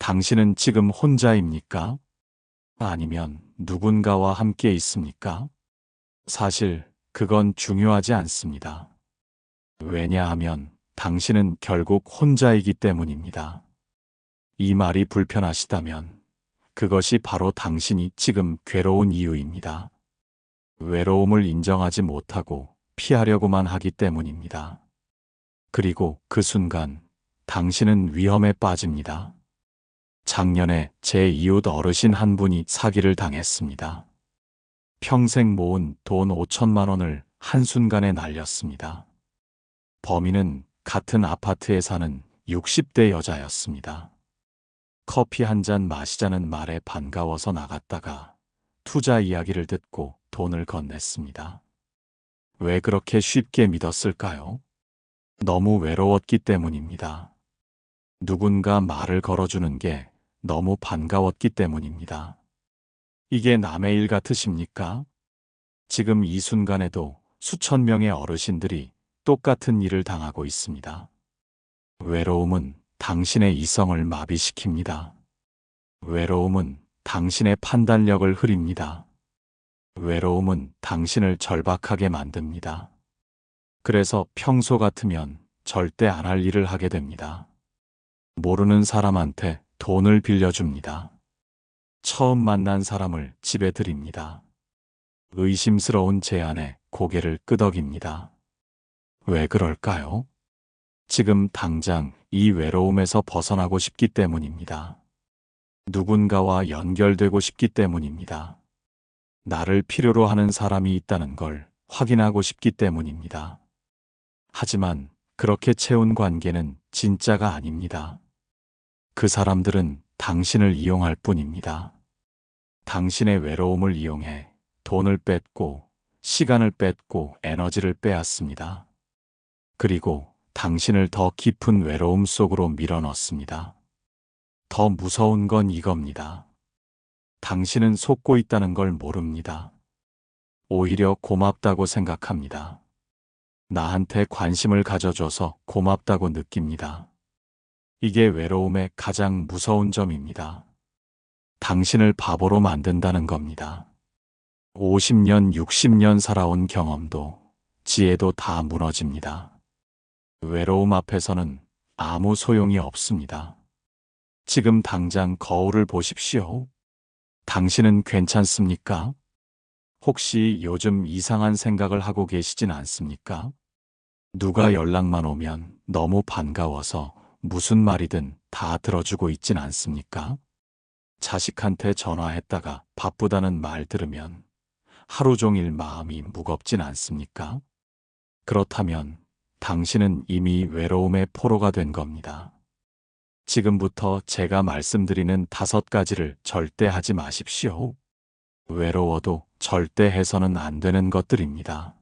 당신은 지금 혼자입니까? 아니면 누군가와 함께 있습니까? 사실 그건 중요하지 않습니다. 왜냐하면 당신은 결국 혼자이기 때문입니다. 이 말이 불편하시다면 그것이 바로 당신이 지금 괴로운 이유입니다. 외로움을 인정하지 못하고 피하려고만 하기 때문입니다. 그리고 그 순간 당신은 위험에 빠집니다. 작년에 제 이웃 어르신 한 분이 사기를 당했습니다. 평생 모은 돈 5천만 원을 한순간에 날렸습니다. 범인은 같은 아파트에 사는 60대 여자였습니다. 커피 한 잔 마시자는 말에 반가워서 나갔다가 투자 이야기를 듣고 돈을 건넸습니다. 왜 그렇게 쉽게 믿었을까요? 너무 외로웠기 때문입니다. 누군가 말을 걸어주는 게 너무 반가웠기 때문입니다. 이게 남의 일 같으십니까? 지금 이 순간에도 수천 명의 어르신들이 똑같은 일을 당하고 있습니다. 외로움은 당신의 이성을 마비시킵니다. 외로움은 당신의 판단력을 흐립니다. 외로움은 당신을 절박하게 만듭니다. 그래서 평소 같으면 절대 안 할 일을 하게 됩니다. 모르는 사람한테 돈을 빌려줍니다. 처음 만난 사람을 집에 들입니다. 의심스러운 제안에 고개를 끄덕입니다. 왜 그럴까요? 지금 당장 이 외로움에서 벗어나고 싶기 때문입니다. 누군가와 연결되고 싶기 때문입니다. 나를 필요로 하는 사람이 있다는 걸 확인하고 싶기 때문입니다. 하지만 그렇게 채운 관계는 진짜가 아닙니다. 그 사람들은 당신을 이용할 뿐입니다. 당신의 외로움을 이용해 돈을 뺏고 시간을 뺏고 에너지를 빼앗습니다. 그리고 당신을 더 깊은 외로움 속으로 밀어넣습니다. 더 무서운 건 이겁니다. 당신은 속고 있다는 걸 모릅니다. 오히려 고맙다고 생각합니다. 나한테 관심을 가져줘서 고맙다고 느낍니다. 이게 외로움의 가장 무서운 점입니다. 당신을 바보로 만든다는 겁니다. 50년, 60년 살아온 경험도, 지혜도 다 무너집니다. 외로움 앞에서는 아무 소용이 없습니다. 지금 당장 거울을 보십시오. 당신은 괜찮습니까? 혹시 요즘 이상한 생각을 하고 계시진 않습니까? 누가 연락만 오면 너무 반가워서 무슨 말이든 다 들어주고 있진 않습니까? 자식한테 전화했다가 바쁘다는 말 들으면 하루 종일 마음이 무겁진 않습니까? 그렇다면 당신은 이미 외로움의 포로가 된 겁니다. 지금부터 제가 말씀드리는 5가지를 절대 하지 마십시오. 외로워도 절대 해서는 안 되는 것들입니다.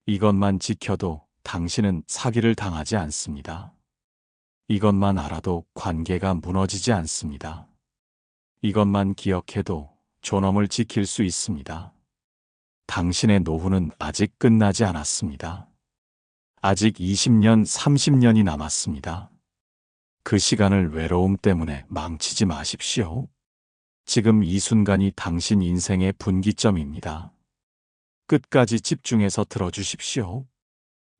이것만 지켜도 당신은 사기를 당하지 않습니다. 이것만 알아도 관계가 무너지지 않습니다. 이것만 기억해도 존엄을 지킬 수 있습니다. 당신의 노후는 아직 끝나지 않았습니다. 아직 20년, 30년이 남았습니다. 그 시간을 외로움 때문에 망치지 마십시오. 지금 이 순간이 당신 인생의 분기점입니다. 끝까지 집중해서 들어주십시오.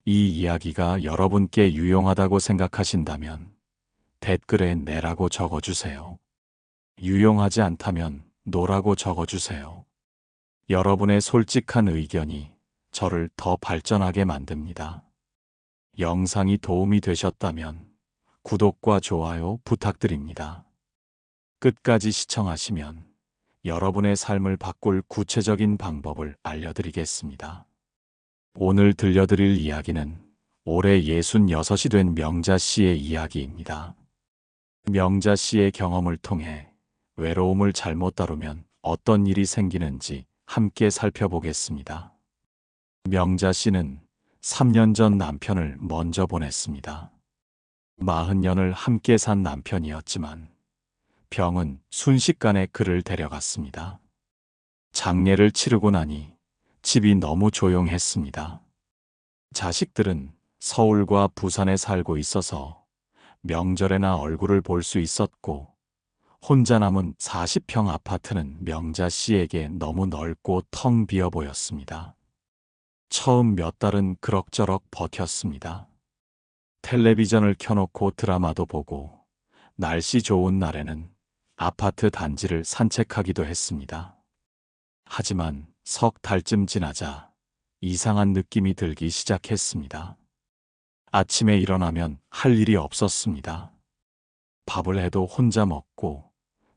이 이야기가 여러분께 유용하다고 생각하신다면 댓글에 네라고 적어주세요. 유용하지 않다면 노라고 적어주세요. 여러분의 솔직한 의견이 저를 더 발전하게 만듭니다. 영상이 도움이 되셨다면 구독과 좋아요 부탁드립니다. 끝까지 시청하시면 여러분의 삶을 바꿀 구체적인 방법을 알려드리겠습니다. 오늘 들려드릴 이야기는 올해 66이 된 명자 씨의 이야기입니다. 명자 씨의 경험을 통해 외로움을 잘못 다루면 어떤 일이 생기는지 함께 살펴보겠습니다. 명자 씨는 3년 전 남편을 먼저 보냈습니다. 40년을 함께 산 남편이었지만 병은 순식간에 그를 데려갔습니다. 장례를 치르고 나니 집이 너무 조용했습니다. 자식들은 서울과 부산에 살고 있어서 명절에나 얼굴을 볼 수 있었고 혼자 남은 40평 아파트는 명자 씨에게 너무 넓고 텅 비어 보였습니다. 처음 몇 달은 그럭저럭 버텼습니다. 텔레비전을 켜놓고 드라마도 보고 날씨 좋은 날에는 아파트 단지를 산책하기도 했습니다. 하지만 석 달쯤 지나자 이상한 느낌이 들기 시작했습니다. 아침에 일어나면 할 일이 없었습니다. 밥을 해도 혼자 먹고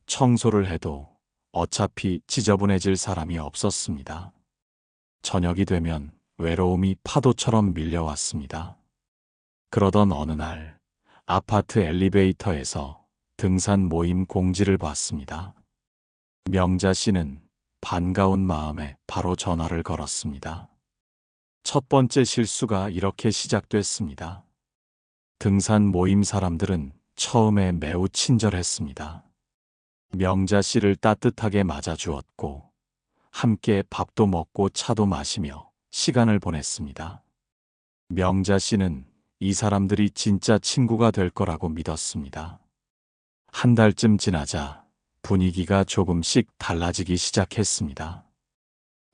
청소를 해도 어차피 지저분해질 사람이 없었습니다. 저녁이 되면 외로움이 파도처럼 밀려왔습니다. 그러던 어느 날 아파트 엘리베이터에서 등산 모임 공지를 봤습니다. 명자 씨는 반가운 마음에 바로 전화를 걸었습니다. 첫 번째 실수가 이렇게 시작됐습니다. 등산 모임 사람들은 처음에 매우 친절했습니다. 명자 씨를 따뜻하게 맞아주었고 함께 밥도 먹고 차도 마시며 시간을 보냈습니다. 명자 씨는 이 사람들이 진짜 친구가 될 거라고 믿었습니다. 한 달쯤 지나자 분위기가 조금씩 달라지기 시작했습니다.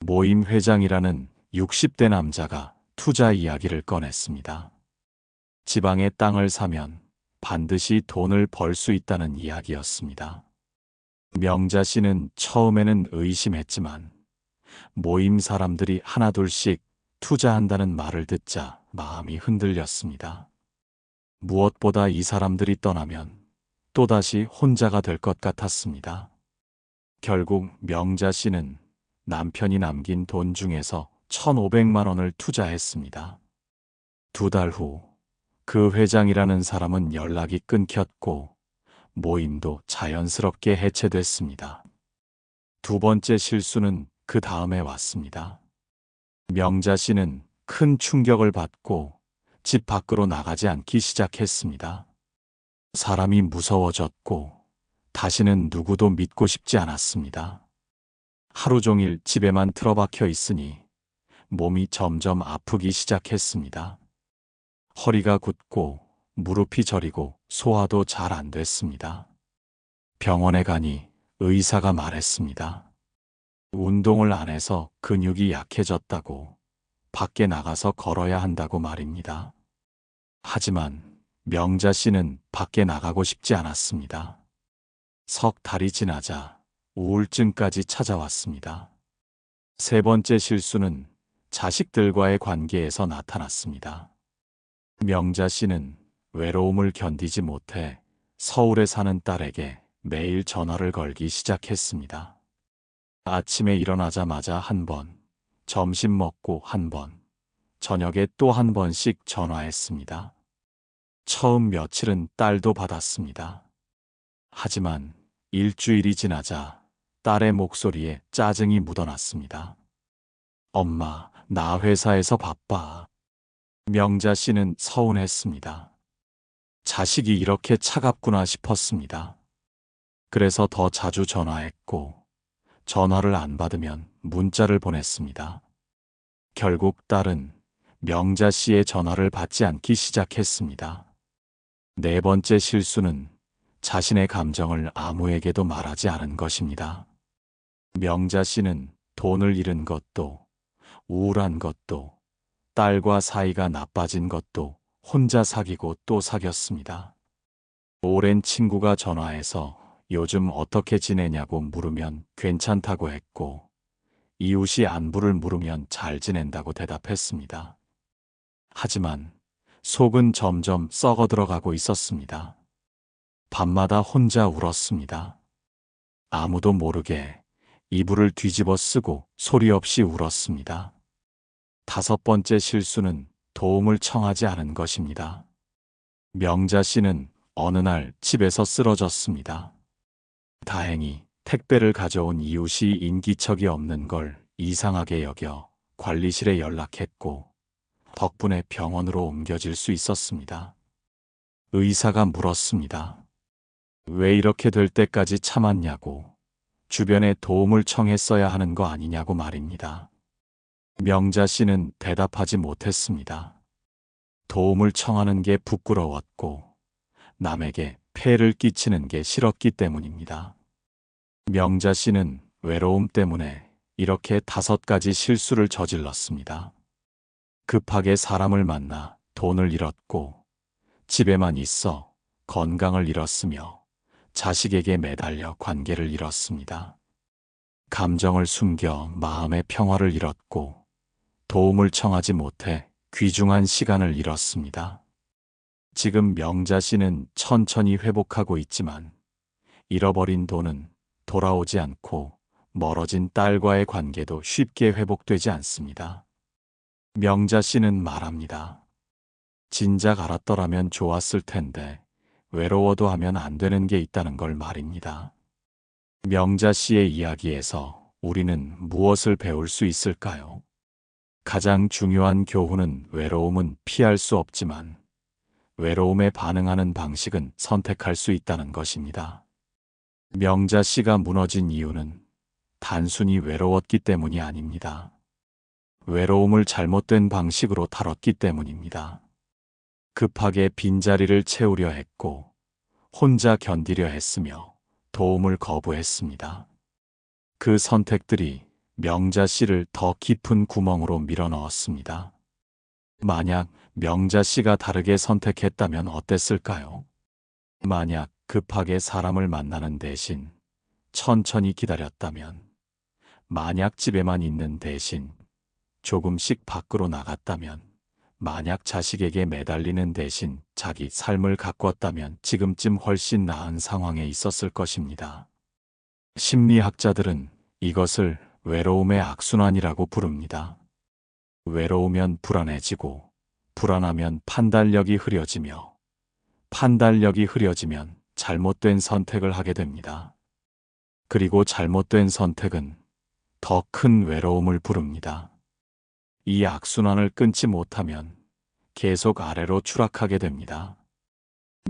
모임 회장이라는 60대 남자가 투자 이야기를 꺼냈습니다. 지방에 땅을 사면 반드시 돈을 벌 수 있다는 이야기였습니다. 명자 씨는 처음에는 의심했지만 모임 사람들이 하나둘씩 투자한다는 말을 듣자 마음이 흔들렸습니다. 무엇보다 이 사람들이 떠나면 또다시 혼자가 될 것 같았습니다. 결국 명자 씨는 남편이 남긴 돈 중에서 1,500만 원을 투자했습니다. 2달 후 그 회장이라는 사람은 연락이 끊겼고 모임도 자연스럽게 해체됐습니다. 두 번째 실수는 그 다음에 왔습니다. 명자 씨는 큰 충격을 받고 집 밖으로 나가지 않기 시작했습니다. 사람이 무서워졌고 다시는 누구도 믿고 싶지 않았습니다. 하루 종일 집에만 틀어박혀 있으니 몸이 점점 아프기 시작했습니다. 허리가 굳고 무릎이 저리고 소화도 잘 안 됐습니다. 병원에 가니 의사가 말했습니다. 운동을 안 해서 근육이 약해졌다고, 밖에 나가서 걸어야 한다고 말입니다. 하지만 명자 씨는 밖에 나가고 싶지 않았습니다. 석 달이 지나자 우울증까지 찾아왔습니다. 세 번째 실수는 자식들과의 관계에서 나타났습니다. 명자 씨는 외로움을 견디지 못해 서울에 사는 딸에게 매일 전화를 걸기 시작했습니다. 아침에 일어나자마자 한 번, 점심 먹고 한 번, 저녁에 또 한 번씩 전화했습니다. 처음 며칠은 딸도 받았습니다. 하지만 일주일이 지나자 딸의 목소리에 짜증이 묻어났습니다. 엄마, 나 회사에서 바빠. 명자 씨는 서운했습니다. 자식이 이렇게 차갑구나 싶었습니다. 그래서 더 자주 전화했고, 전화를 안 받으면 문자를 보냈습니다. 결국 딸은 명자 씨의 전화를 받지 않기 시작했습니다. 네 번째 실수는 자신의 감정을 아무에게도 말하지 않은 것입니다. 명자 씨는 돈을 잃은 것도, 우울한 것도, 딸과 사이가 나빠진 것도 혼자 사귀고 또 사귀었습니다. 오랜 친구가 전화해서 요즘 어떻게 지내냐고 물으면 괜찮다고 했고, 이웃이 안부를 물으면 잘 지낸다고 대답했습니다. 하지만 속은 점점 썩어 들어가고 있었습니다. 밤마다 혼자 울었습니다. 아무도 모르게 이불을 뒤집어 쓰고 소리 없이 울었습니다. 다섯 번째 실수는 도움을 청하지 않은 것입니다. 명자 씨는 어느 날 집에서 쓰러졌습니다. 다행히 택배를 가져온 이웃이 인기척이 없는 걸 이상하게 여겨 관리실에 연락했고, 덕분에 병원으로 옮겨질 수 있었습니다. 의사가 물었습니다. 왜 이렇게 될 때까지 참았냐고, 주변에 도움을 청했어야 하는 거 아니냐고 말입니다. 명자 씨는 대답하지 못했습니다. 도움을 청하는 게 부끄러웠고, 남에게 폐를 끼치는 게 싫었기 때문입니다. 명자 씨는 외로움 때문에 이렇게 5가지 실수를 저질렀습니다. 급하게 사람을 만나 돈을 잃었고, 집에만 있어 건강을 잃었으며, 자식에게 매달려 관계를 잃었습니다. 감정을 숨겨 마음의 평화를 잃었고, 도움을 청하지 못해 귀중한 시간을 잃었습니다. 지금 명자 씨는 천천히 회복하고 있지만, 잃어버린 돈은 돌아오지 않고 멀어진 딸과의 관계도 쉽게 회복되지 않습니다. 명자 씨는 말합니다. 진작 알았더라면 좋았을 텐데 외로워도 하면 안 되는 게 있다는 걸 말입니다. 명자 씨의 이야기에서 우리는 무엇을 배울 수 있을까요? 가장 중요한 교훈은 외로움은 피할 수 없지만 외로움에 반응하는 방식은 선택할 수 있다는 것입니다. 명자 씨가 무너진 이유는 단순히 외로웠기 때문이 아닙니다. 외로움을 잘못된 방식으로 다뤘기 때문입니다. 급하게 빈자리를 채우려 했고, 혼자 견디려 했으며 도움을 거부했습니다. 그 선택들이 명자 씨를 더 깊은 구멍으로 밀어넣었습니다. 만약 명자 씨가 다르게 선택했다면 어땠을까요? 만약 급하게 사람을 만나는 대신 천천히 기다렸다면, 만약 집에만 있는 대신 조금씩 밖으로 나갔다면, 만약 자식에게 매달리는 대신 자기 삶을 가꿨다면 지금쯤 훨씬 나은 상황에 있었을 것입니다. 심리학자들은 이것을 외로움의 악순환이라고 부릅니다. 외로우면 불안해지고, 불안하면 판단력이 흐려지며, 판단력이 흐려지면 잘못된 선택을 하게 됩니다. 그리고 잘못된 선택은 더 큰 외로움을 부릅니다. 이 악순환을 끊지 못하면 계속 아래로 추락하게 됩니다.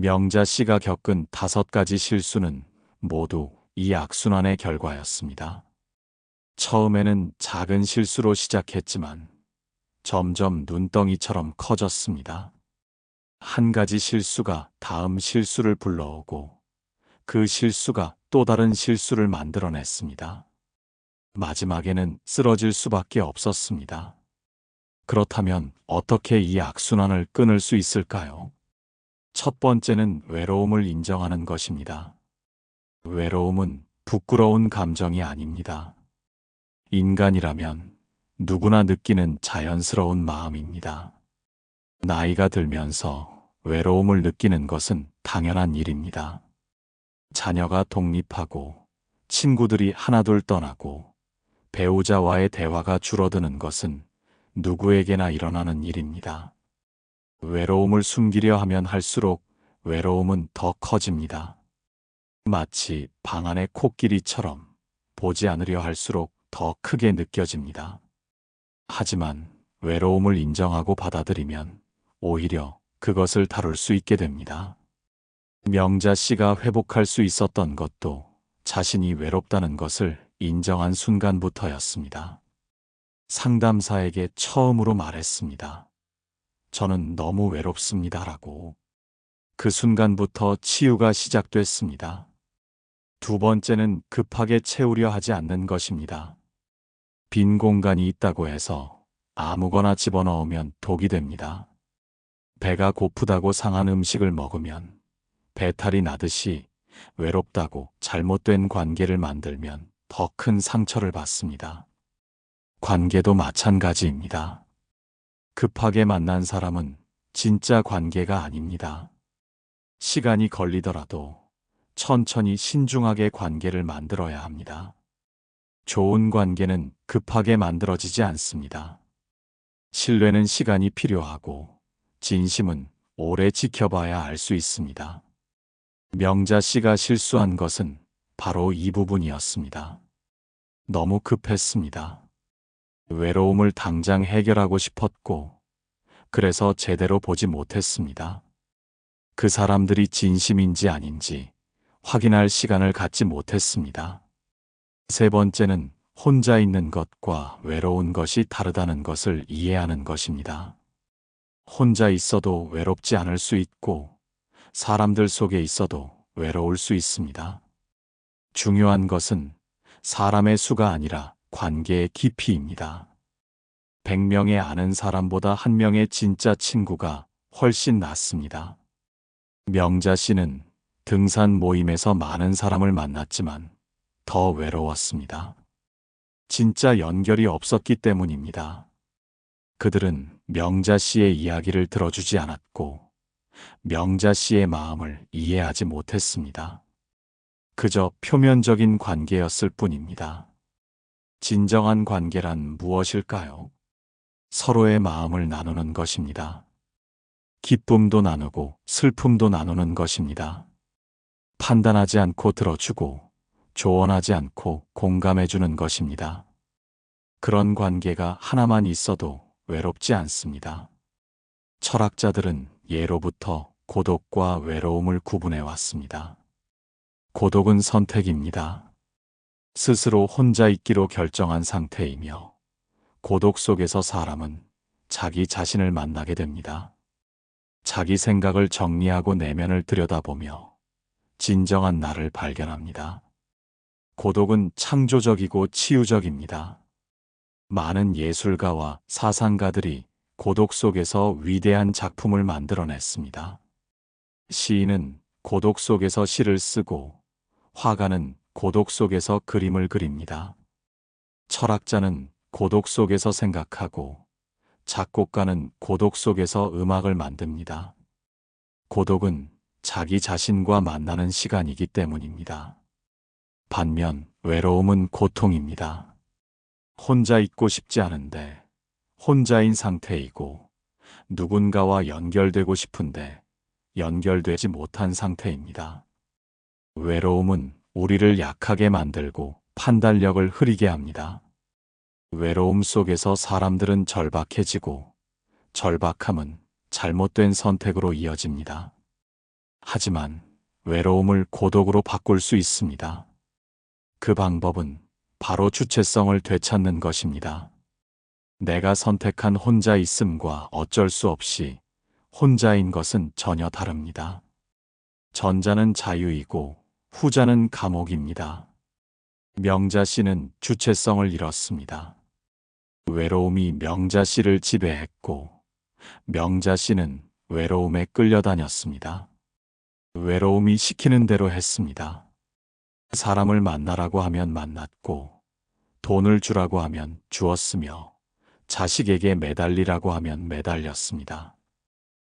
명자 씨가 겪은 5가지 실수는 모두 이 악순환의 결과였습니다. 처음에는 작은 실수로 시작했지만 점점 눈덩이처럼 커졌습니다. 한 가지 실수가 다음 실수를 불러오고, 그 실수가 또 다른 실수를 만들어냈습니다. 마지막에는 쓰러질 수밖에 없었습니다. 그렇다면 어떻게 이 악순환을 끊을 수 있을까요? 첫 번째는 외로움을 인정하는 것입니다. 외로움은 부끄러운 감정이 아닙니다. 인간이라면 누구나 느끼는 자연스러운 마음입니다. 나이가 들면서 외로움을 느끼는 것은 당연한 일입니다. 자녀가 독립하고, 친구들이 하나둘 떠나고, 배우자와의 대화가 줄어드는 것은 누구에게나 일어나는 일입니다. 외로움을 숨기려 하면 할수록 외로움은 더 커집니다. 마치 방 안의 코끼리처럼 보지 않으려 할수록 더 크게 느껴집니다. 하지만 외로움을 인정하고 받아들이면 오히려 그것을 다룰 수 있게 됩니다. 명자 씨가 회복할 수 있었던 것도 자신이 외롭다는 것을 인정한 순간부터였습니다. 상담사에게 처음으로 말했습니다. 저는 너무 외롭습니다라고. 그 순간부터 치유가 시작됐습니다. 두 번째는 급하게 채우려 하지 않는 것입니다. 빈 공간이 있다고 해서 아무거나 집어넣으면 독이 됩니다. 배가 고프다고 상한 음식을 먹으면, 배탈이 나듯이 외롭다고 잘못된 관계를 만들면 더 큰 상처를 받습니다. 관계도 마찬가지입니다. 급하게 만난 사람은 진짜 관계가 아닙니다. 시간이 걸리더라도 천천히 신중하게 관계를 만들어야 합니다. 좋은 관계는 급하게 만들어지지 않습니다. 신뢰는 시간이 필요하고, 진심은 오래 지켜봐야 알 수 있습니다. 명자 씨가 실수한 것은 바로 이 부분이었습니다. 너무 급했습니다. 외로움을 당장 해결하고 싶었고, 그래서 제대로 보지 못했습니다. 그 사람들이 진심인지 아닌지 확인할 시간을 갖지 못했습니다. 세 번째는 혼자 있는 것과 외로운 것이 다르다는 것을 이해하는 것입니다. 혼자 있어도 외롭지 않을 수 있고, 사람들 속에 있어도 외로울 수 있습니다. 중요한 것은 사람의 수가 아니라 관계의 깊이입니다. 100명의 아는 사람보다 1명의 진짜 친구가 훨씬 낫습니다. 명자 씨는 등산 모임에서 많은 사람을 만났지만 더 외로웠습니다. 진짜 연결이 없었기 때문입니다. 그들은 명자 씨의 이야기를 들어주지 않았고 명자 씨의 마음을 이해하지 못했습니다. 그저 표면적인 관계였을 뿐입니다. 진정한 관계란 무엇일까요? 서로의 마음을 나누는 것입니다. 기쁨도 나누고 슬픔도 나누는 것입니다. 판단하지 않고 들어주고 조언하지 않고 공감해주는 것입니다. 그런 관계가 하나만 있어도 외롭지 않습니다. 철학자들은 예로부터 고독과 외로움을 구분해 왔습니다. 고독은 선택입니다. 스스로 혼자 있기로 결정한 상태이며 고독 속에서 사람은 자기 자신을 만나게 됩니다. 자기 생각을 정리하고 내면을 들여다보며 진정한 나를 발견합니다. 고독은 창조적이고 치유적입니다. 많은 예술가와 사상가들이 고독 속에서 위대한 작품을 만들어냈습니다. 시인은 고독 속에서 시를 쓰고 화가는 고독 속에서 그림을 그립니다. 철학자는 고독 속에서 생각하고 작곡가는 고독 속에서 음악을 만듭니다. 고독은 자기 자신과 만나는 시간이기 때문입니다. 반면 외로움은 고통입니다. 혼자 있고 싶지 않은데 혼자인 상태이고 누군가와 연결되고 싶은데 연결되지 못한 상태입니다. 외로움은 우리를 약하게 만들고 판단력을 흐리게 합니다. 외로움 속에서 사람들은 절박해지고 절박함은 잘못된 선택으로 이어집니다. 하지만 외로움을 고독으로 바꿀 수 있습니다. 그 방법은 바로 주체성을 되찾는 것입니다. 내가 선택한 혼자 있음과 어쩔 수 없이 혼자인 것은 전혀 다릅니다. 전자는 자유이고 후자는 감옥입니다. 명자 씨는 주체성을 잃었습니다. 외로움이 명자 씨를 지배했고 명자 씨는 외로움에 끌려다녔습니다. 외로움이 시키는 대로 했습니다. 사람을 만나라고 하면 만났고 돈을 주라고 하면 주었으며 자식에게 매달리라고 하면 매달렸습니다.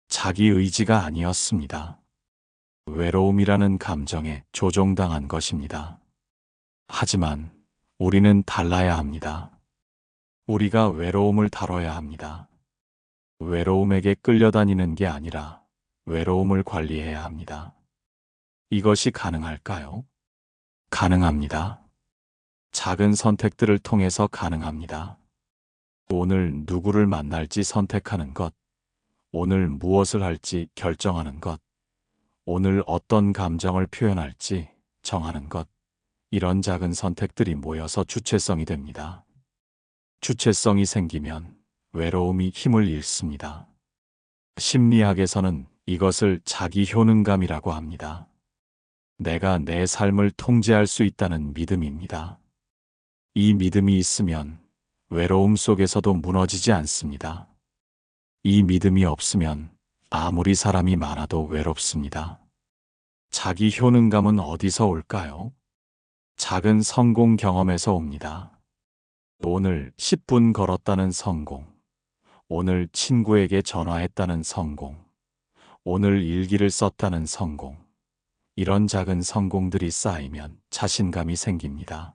자기 의지가 아니었습니다. 외로움이라는 감정에 조종당한 것입니다. 하지만 우리는 달라야 합니다. 우리가 외로움을 다뤄야 합니다. 외로움에게 끌려다니는 게 아니라 외로움을 관리해야 합니다. 이것이 가능할까요? 가능합니다. 작은 선택들을 통해서 가능합니다. 오늘 누구를 만날지 선택하는 것, 오늘 무엇을 할지 결정하는 것, 오늘 어떤 감정을 표현할지 정하는 것, 이런 작은 선택들이 모여서 주체성이 됩니다. 주체성이 생기면 외로움이 힘을 잃습니다. 심리학에서는 이것을 자기 효능감이라고 합니다. 내가 내 삶을 통제할 수 있다는 믿음입니다. 이 믿음이 있으면 외로움 속에서도 무너지지 않습니다. 이 믿음이 없으면 아무리 사람이 많아도 외롭습니다. 자기 효능감은 어디서 올까요? 작은 성공 경험에서 옵니다. 오늘 10분 걸었다는 성공, 오늘 친구에게 전화했다는 성공, 오늘 일기를 썼다는 성공, 이런 작은 성공들이 쌓이면 자신감이 생깁니다.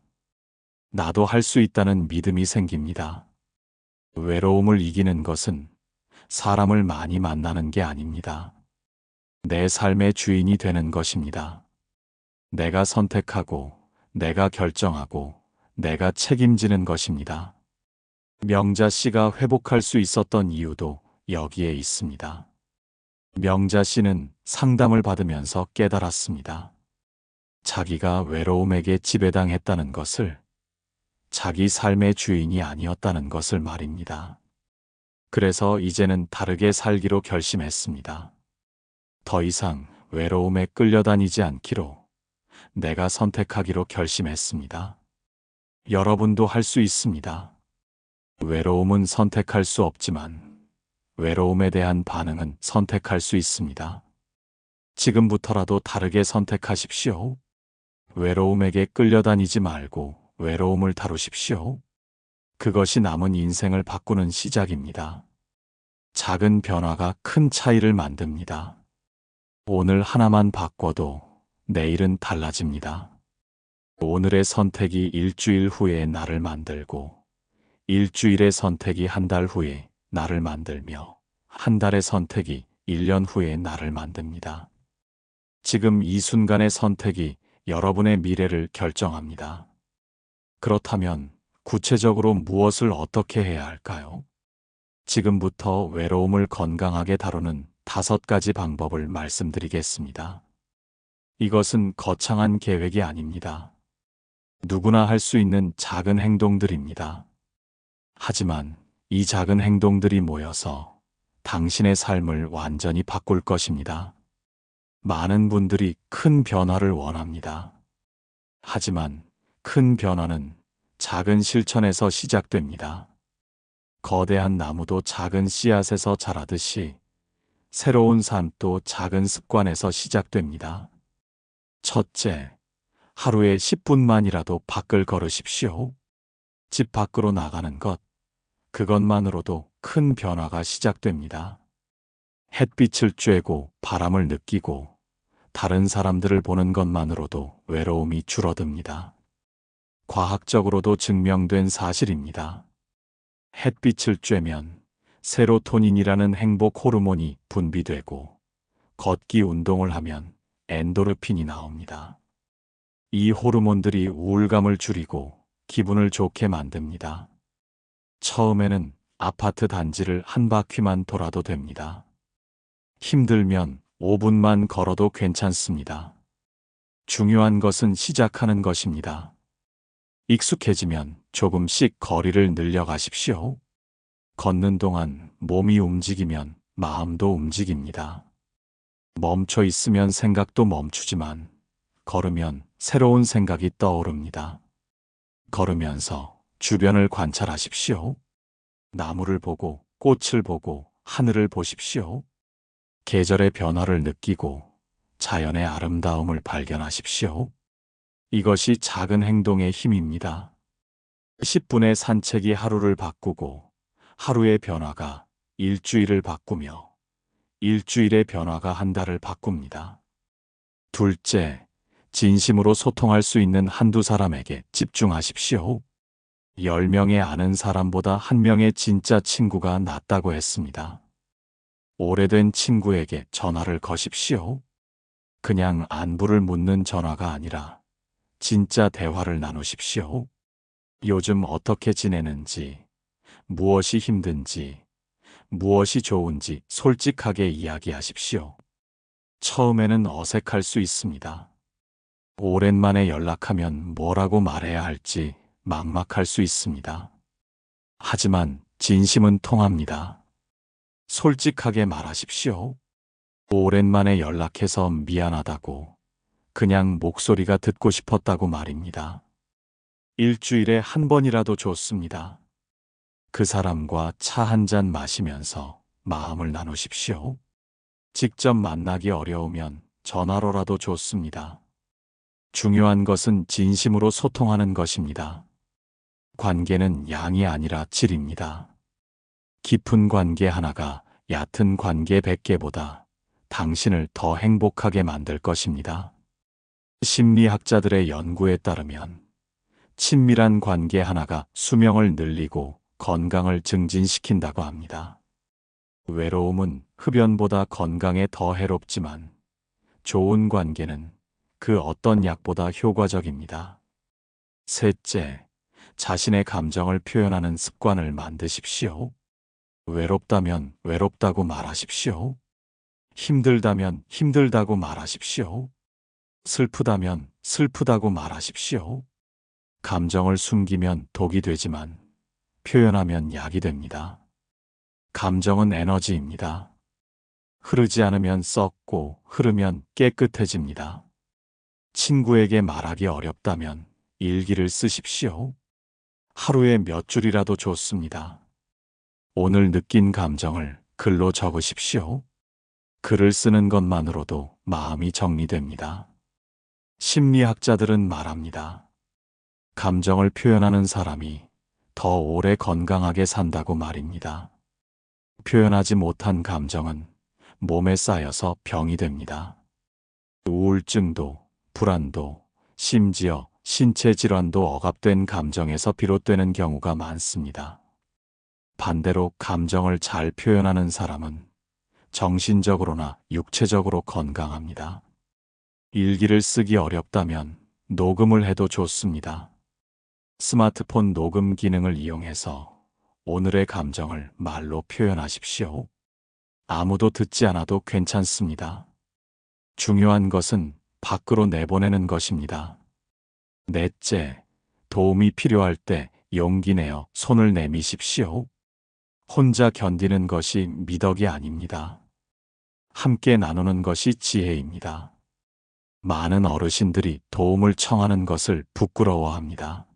나도 할 수 있다는 믿음이 생깁니다. 외로움을 이기는 것은 사람을 많이 만나는 게 아닙니다. 내 삶의 주인이 되는 것입니다. 내가 선택하고, 내가 결정하고, 내가 책임지는 것입니다. 명자 씨가 회복할 수 있었던 이유도 여기에 있습니다. 명자 씨는 상담을 받으면서 깨달았습니다. 자기가 외로움에게 지배당했다는 것을, 자기 삶의 주인이 아니었다는 것을 말입니다. 그래서 이제는 다르게 살기로 결심했습니다. 더 이상 외로움에 끌려다니지 않기로 내가 선택하기로 결심했습니다. 여러분도 할 수 있습니다. 외로움은 선택할 수 없지만 외로움에 대한 반응은 선택할 수 있습니다. 지금부터라도 다르게 선택하십시오. 외로움에게 끌려다니지 말고 외로움을 다루십시오. 그것이 남은 인생을 바꾸는 시작입니다. 작은 변화가 큰 차이를 만듭니다. 오늘 하나만 바꿔도 내일은 달라집니다. 오늘의 선택이 일주일 후에 나를 만들고, 일주일의 선택이 한 달 후에 나를 만들며, 한 달의 선택이 1년 후에 나를 만듭니다. 지금 이 순간의 선택이 여러분의 미래를 결정합니다. 그렇다면 구체적으로 무엇을 어떻게 해야 할까요? 지금부터 외로움을 건강하게 다루는 5가지 방법을 말씀드리겠습니다. 이것은 거창한 계획이 아닙니다. 누구나 할 수 있는 작은 행동들입니다. 하지만 이 작은 행동들이 모여서 당신의 삶을 완전히 바꿀 것입니다. 많은 분들이 큰 변화를 원합니다. 하지만 큰 변화는 작은 실천에서 시작됩니다. 거대한 나무도 작은 씨앗에서 자라듯이 새로운 삶도 작은 습관에서 시작됩니다. 첫째, 하루에 10분만이라도 밖을 걸으십시오. 집 밖으로 나가는 것, 그것만으로도 큰 변화가 시작됩니다. 햇빛을 쬐고 바람을 느끼고 다른 사람들을 보는 것만으로도 외로움이 줄어듭니다. 과학적으로도 증명된 사실입니다. 햇빛을 쬐면 세로토닌이라는 행복 호르몬이 분비되고 걷기 운동을 하면 엔도르핀이 나옵니다. 이 호르몬들이 우울감을 줄이고 기분을 좋게 만듭니다. 처음에는 아파트 단지를 한 바퀴만 돌아도 됩니다. 힘들면 5분만 걸어도 괜찮습니다. 중요한 것은 시작하는 것입니다. 익숙해지면 조금씩 거리를 늘려가십시오. 걷는 동안 몸이 움직이면 마음도 움직입니다. 멈춰 있으면 생각도 멈추지만 걸으면 새로운 생각이 떠오릅니다. 걸으면서 주변을 관찰하십시오. 나무를 보고 꽃을 보고 하늘을 보십시오. 계절의 변화를 느끼고 자연의 아름다움을 발견하십시오. 이것이 작은 행동의 힘입니다. 10분의 산책이 하루를 바꾸고 하루의 변화가 일주일을 바꾸며 일주일의 변화가 한 달을 바꿉니다. 둘째, 진심으로 소통할 수 있는 한두 사람에게 집중하십시오. 10명의 아는 사람보다 1명의 진짜 친구가 낫다고 했습니다. 오래된 친구에게 전화를 거십시오. 그냥 안부를 묻는 전화가 아니라 진짜 대화를 나누십시오. 요즘 어떻게 지내는지, 무엇이 힘든지, 무엇이 좋은지 솔직하게 이야기하십시오. 처음에는 어색할 수 있습니다. 오랜만에 연락하면 뭐라고 말해야 할지 막막할 수 있습니다. 하지만 진심은 통합니다. 솔직하게 말하십시오. 오랜만에 연락해서 미안하다고, 그냥 목소리가 듣고 싶었다고 말입니다. 일주일에 한 번이라도 좋습니다. 그 사람과 차 한 잔 마시면서 마음을 나누십시오. 직접 만나기 어려우면 전화로라도 좋습니다. 중요한 것은 진심으로 소통하는 것입니다. 관계는 양이 아니라 질입니다. 깊은 관계 하나가 얕은 관계 100개보다 당신을 더 행복하게 만들 것입니다. 심리학자들의 연구에 따르면 친밀한 관계 하나가 수명을 늘리고 건강을 증진시킨다고 합니다. 외로움은 흡연보다 건강에 더 해롭지만 좋은 관계는 그 어떤 약보다 효과적입니다. 셋째, 자신의 감정을 표현하는 습관을 만드십시오. 외롭다면 외롭다고 말하십시오. 힘들다면 힘들다고 말하십시오. 슬프다면 슬프다고 말하십시오. 감정을 숨기면 독이 되지만 표현하면 약이 됩니다. 감정은 에너지입니다. 흐르지 않으면 썩고 흐르면 깨끗해집니다. 친구에게 말하기 어렵다면 일기를 쓰십시오. 하루에 몇 줄이라도 좋습니다. 오늘 느낀 감정을 글로 적으십시오. 글을 쓰는 것만으로도 마음이 정리됩니다. 심리학자들은 말합니다. 감정을 표현하는 사람이 더 오래 건강하게 산다고 말입니다. 표현하지 못한 감정은 몸에 쌓여서 병이 됩니다. 우울증도, 불안도, 심지어 신체 질환도 억압된 감정에서 비롯되는 경우가 많습니다. 반대로 감정을 잘 표현하는 사람은 정신적으로나 육체적으로 건강합니다. 일기를 쓰기 어렵다면 녹음을 해도 좋습니다. 스마트폰 녹음 기능을 이용해서 오늘의 감정을 말로 표현하십시오. 아무도 듣지 않아도 괜찮습니다. 중요한 것은 밖으로 내보내는 것입니다. 넷째, 도움이 필요할 때 용기 내어 손을 내미십시오. 혼자 견디는 것이 미덕이 아닙니다. 함께 나누는 것이 지혜입니다. 많은 어르신들이 도움을 청하는 것을 부끄러워합니다.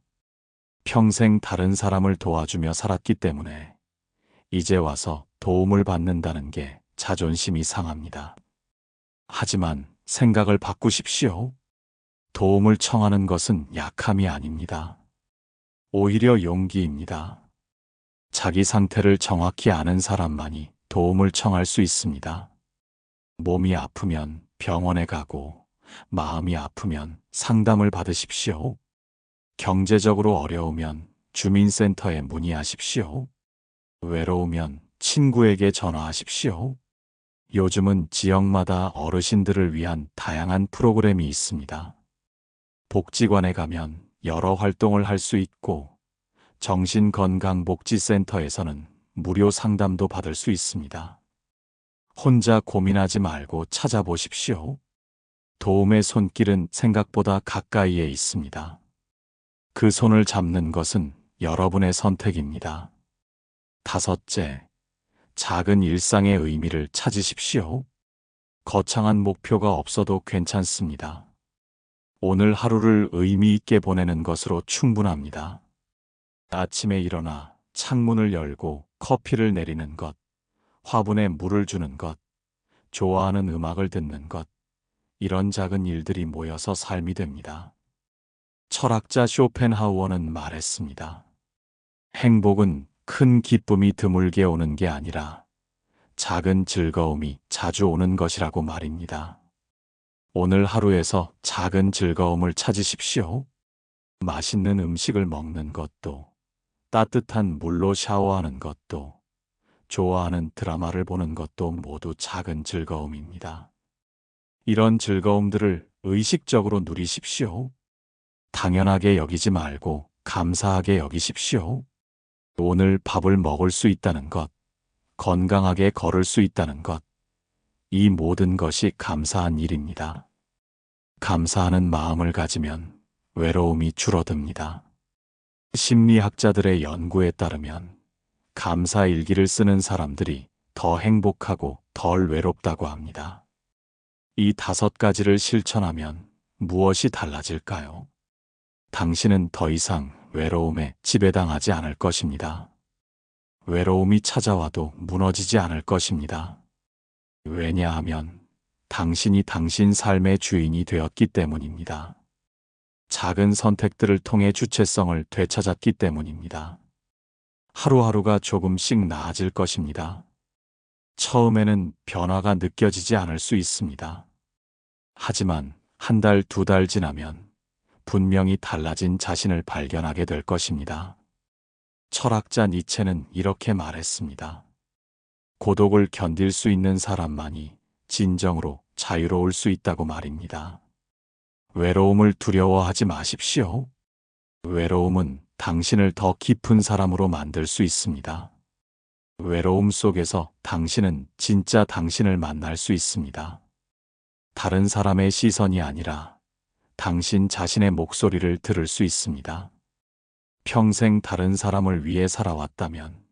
평생 다른 사람을 도와주며 살았기 때문에 이제 와서 도움을 받는다는 게 자존심이 상합니다. 하지만 생각을 바꾸십시오. 도움을 청하는 것은 약함이 아닙니다. 오히려 용기입니다. 자기 상태를 정확히 아는 사람만이 도움을 청할 수 있습니다. 몸이 아프면 병원에 가고 마음이 아프면 상담을 받으십시오. 경제적으로 어려우면 주민센터에 문의하십시오. 외로우면 친구에게 전화하십시오. 요즘은 지역마다 어르신들을 위한 다양한 프로그램이 있습니다. 복지관에 가면 여러 활동을 할 수 있고 정신건강복지센터에서는 무료 상담도 받을 수 있습니다. 혼자 고민하지 말고 찾아보십시오. 도움의 손길은 생각보다 가까이에 있습니다. 그 손을 잡는 것은 여러분의 선택입니다. 다섯째, 작은 일상의 의미를 찾으십시오. 거창한 목표가 없어도 괜찮습니다. 오늘 하루를 의미 있게 보내는 것으로 충분합니다. 아침에 일어나 창문을 열고 커피를 내리는 것, 화분에 물을 주는 것, 좋아하는 음악을 듣는 것, 이런 작은 일들이 모여서 삶이 됩니다. 철학자 쇼펜하우어는 말했습니다. 행복은 큰 기쁨이 드물게 오는 게 아니라 작은 즐거움이 자주 오는 것이라고 말입니다. 오늘 하루에서 작은 즐거움을 찾으십시오. 맛있는 음식을 먹는 것도, 따뜻한 물로 샤워하는 것도, 좋아하는 드라마를 보는 것도 모두 작은 즐거움입니다. 이런 즐거움들을 의식적으로 누리십시오. 당연하게 여기지 말고 감사하게 여기십시오. 오늘 밥을 먹을 수 있다는 것, 건강하게 걸을 수 있다는 것, 이 모든 것이 감사한 일입니다. 감사하는 마음을 가지면 외로움이 줄어듭니다. 심리학자들의 연구에 따르면 감사 일기를 쓰는 사람들이 더 행복하고 덜 외롭다고 합니다. 이 5가지를 실천하면 무엇이 달라질까요? 당신은 더 이상 외로움에 지배당하지 않을 것입니다. 외로움이 찾아와도 무너지지 않을 것입니다. 왜냐하면 당신이 당신 삶의 주인이 되었기 때문입니다. 작은 선택들을 통해 주체성을 되찾았기 때문입니다. 하루하루가 조금씩 나아질 것입니다. 처음에는 변화가 느껴지지 않을 수 있습니다. 하지만 1달, 2달 지나면 분명히 달라진 자신을 발견하게 될 것입니다. 철학자 니체는 이렇게 말했습니다. 고독을 견딜 수 있는 사람만이 진정으로 자유로울 수 있다고 말입니다. 외로움을 두려워하지 마십시오. 외로움은 당신을 더 깊은 사람으로 만들 수 있습니다. 외로움 속에서 당신은 진짜 당신을 만날 수 있습니다. 다른 사람의 시선이 아니라 당신 자신의 목소리를 들을 수 있습니다. 평생 다른 사람을 위해 살아왔다면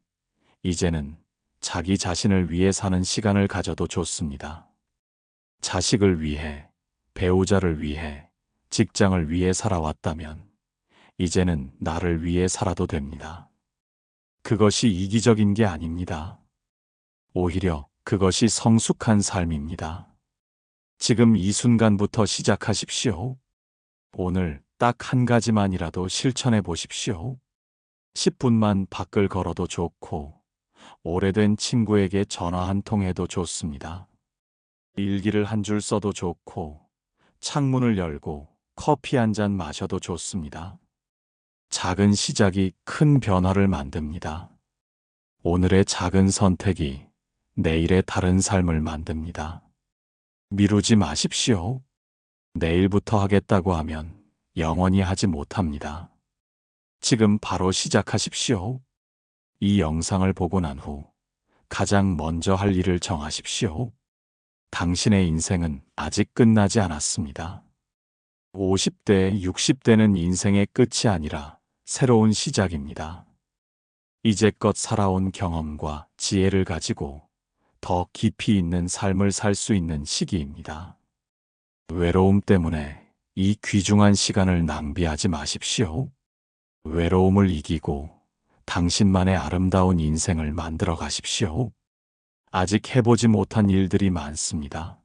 이제는 자기 자신을 위해 사는 시간을 가져도 좋습니다. 자식을 위해, 배우자를 위해, 직장을 위해 살아왔다면 이제는 나를 위해 살아도 됩니다. 그것이 이기적인 게 아닙니다. 오히려 그것이 성숙한 삶입니다. 지금 이 순간부터 시작하십시오. 오늘 딱 한 가지만이라도 실천해 보십시오. 10분만 밖을 걸어도 좋고, 오래된 친구에게 전화 한 통 해도 좋습니다. 일기를 한 줄 써도 좋고, 창문을 열고 커피 한 잔 마셔도 좋습니다. 작은 시작이 큰 변화를 만듭니다. 오늘의 작은 선택이 내일의 다른 삶을 만듭니다. 미루지 마십시오. 내일부터 하겠다고 하면 영원히 하지 못합니다. 지금 바로 시작하십시오. 이 영상을 보고 난 후 가장 먼저 할 일을 정하십시오. 당신의 인생은 아직 끝나지 않았습니다. 50대, 60대는 인생의 끝이 아니라 새로운 시작입니다. 이제껏 살아온 경험과 지혜를 가지고 더 깊이 있는 삶을 살 수 있는 시기입니다. 외로움 때문에 이 귀중한 시간을 낭비하지 마십시오. 외로움을 이기고 당신만의 아름다운 인생을 만들어 가십시오. 아직 해보지 못한 일들이 많습니다.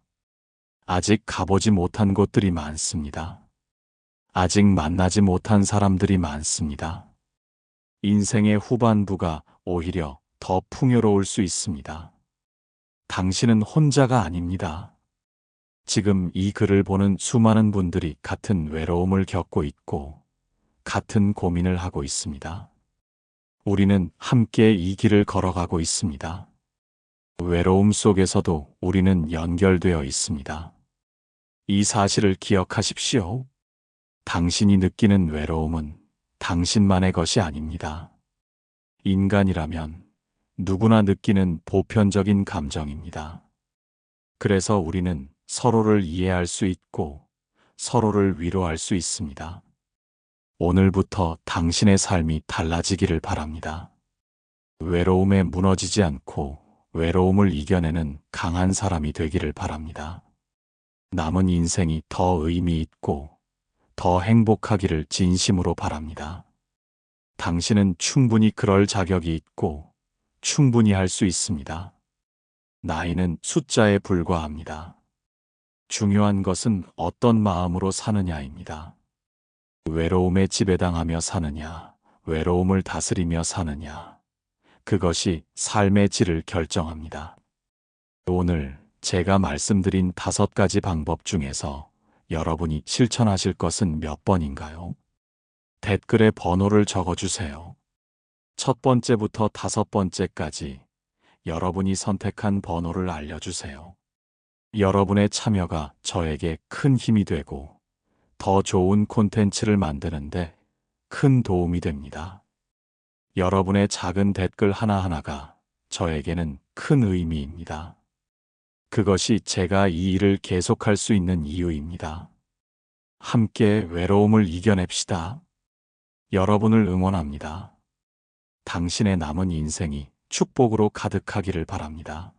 아직 가보지 못한 곳들이 많습니다. 아직 만나지 못한 사람들이 많습니다. 인생의 후반부가 오히려 더 풍요로울 수 있습니다. 당신은 혼자가 아닙니다. 지금 이 글을 보는 수많은 분들이 같은 외로움을 겪고 있고 같은 고민을 하고 있습니다. 우리는 함께 이 길을 걸어가고 있습니다. 외로움 속에서도 우리는 연결되어 있습니다. 이 사실을 기억하십시오. 당신이 느끼는 외로움은 당신만의 것이 아닙니다. 인간이라면 누구나 느끼는 보편적인 감정입니다. 그래서 우리는 서로를 이해할 수 있고 서로를 위로할 수 있습니다. 오늘부터 당신의 삶이 달라지기를 바랍니다. 외로움에 무너지지 않고 외로움을 이겨내는 강한 사람이 되기를 바랍니다. 남은 인생이 더 의미 있고 더 행복하기를 진심으로 바랍니다. 당신은 충분히 그럴 자격이 있고 충분히 할 수 있습니다. 나이는 숫자에 불과합니다. 중요한 것은 어떤 마음으로 사느냐입니다. 외로움에 지배당하며 사느냐, 외로움을 다스리며 사느냐, 그것이 삶의 질을 결정합니다. 오늘 제가 말씀드린 5가지 방법 중에서 여러분이 실천하실 것은 몇 번인가요? 댓글에 번호를 적어주세요. 첫 번째부터 5번째까지 여러분이 선택한 번호를 알려주세요. 여러분의 참여가 저에게 큰 힘이 되고 더 좋은 콘텐츠를 만드는데 큰 도움이 됩니다. 여러분의 작은 댓글 하나하나가 저에게는 큰 의미입니다. 그것이 제가 이 일을 계속할 수 있는 이유입니다. 함께 외로움을 이겨냅시다. 여러분을 응원합니다. 당신의 남은 인생이 축복으로 가득하기를 바랍니다.